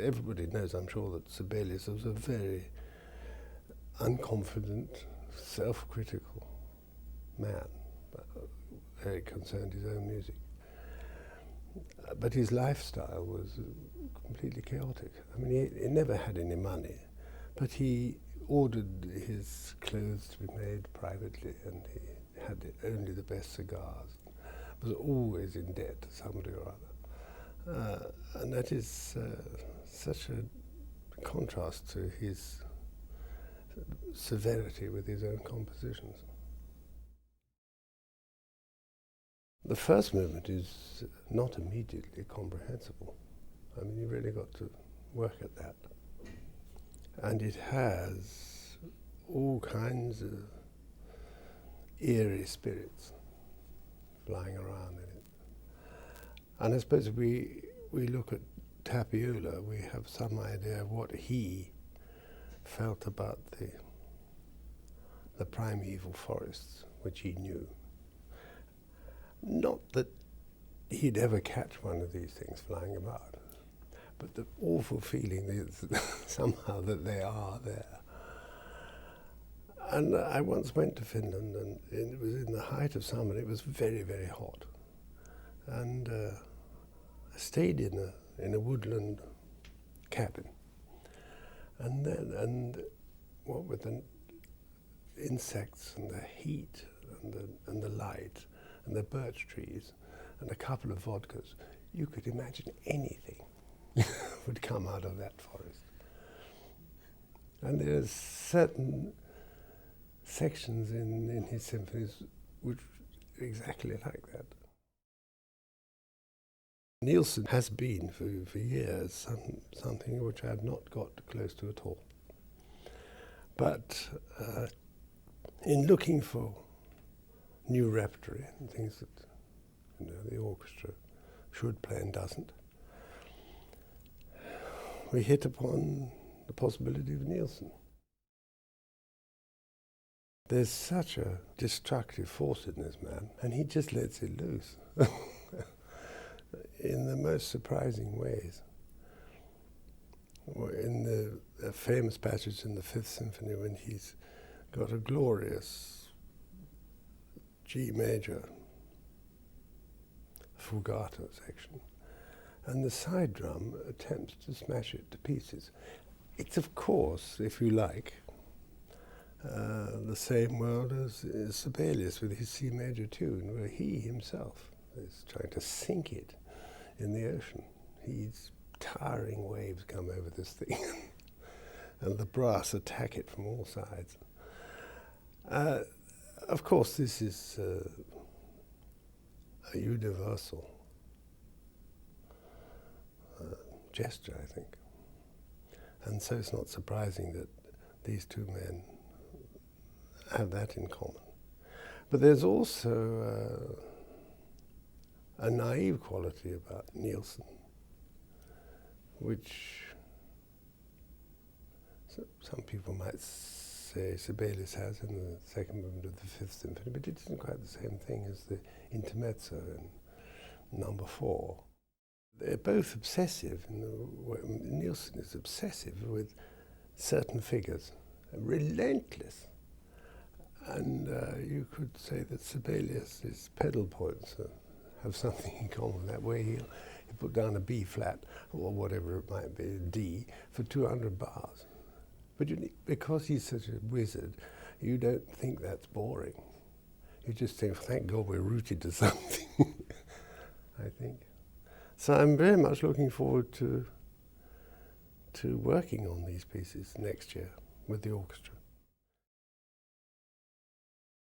Everybody knows, I'm sure, that Sibelius was a very unconfident, self-critical man, very concerned his own music. But his lifestyle was completely chaotic. I mean, he never had any money, but he ordered his clothes to be made privately, and he had only the best cigars. Was always in debt to somebody or other. And that is such a contrast to his severity with his own compositions. The first movement is not immediately comprehensible. I mean, you really got to work at that. And it has all kinds of eerie spirits flying around in it. And I suppose we look at Tapiola, we have some idea of what he felt about the primeval forests, which he knew. Not that he'd ever catch one of these things flying about, but the awful feeling is somehow that they are there. And I once went to Finland, and it was in the height of summer. It was very, very hot, and I stayed in a woodland cabin. And what with the insects and the heat and the light and the birch trees and a couple of vodkas, you could imagine anything would come out of that forest. And there's certain sections in his symphonies which are exactly like that. Nielsen has been for years something which I have not got close to at all. But in looking for new repertory and things that the orchestra should play and doesn't, we hit upon the possibility of Nielsen. There's such a destructive force in this man, and he just lets it loose in the most surprising ways. In the famous passage in the Fifth Symphony, when he's got a glorious G major fugato section, and the side drum attempts to smash it to pieces. It's, of course, if you like, the same world as Sibelius with his C major tune, where he himself is trying to sink it in the ocean. These towering waves come over this thing, and the brass attack it from all sides. Of course, this is a universal gesture, I think. And so it's not surprising that these two men have that in common. But there's also a naive quality about Nielsen, which some people might say Sibelius has in the second movement of the Fifth Symphony, but it isn't quite the same thing as the intermezzo in number 4. They're both obsessive. Nielsen is obsessive with certain figures, relentless. And you could say that Sibelius's pedal points have something in common. That way he'll put down a B flat, or whatever it might be, a D, for 200 bars. But because he's such a wizard, you don't think that's boring. You just think, thank God we're rooted to something, I think. So I'm very much looking forward to working on these pieces next year with the orchestra.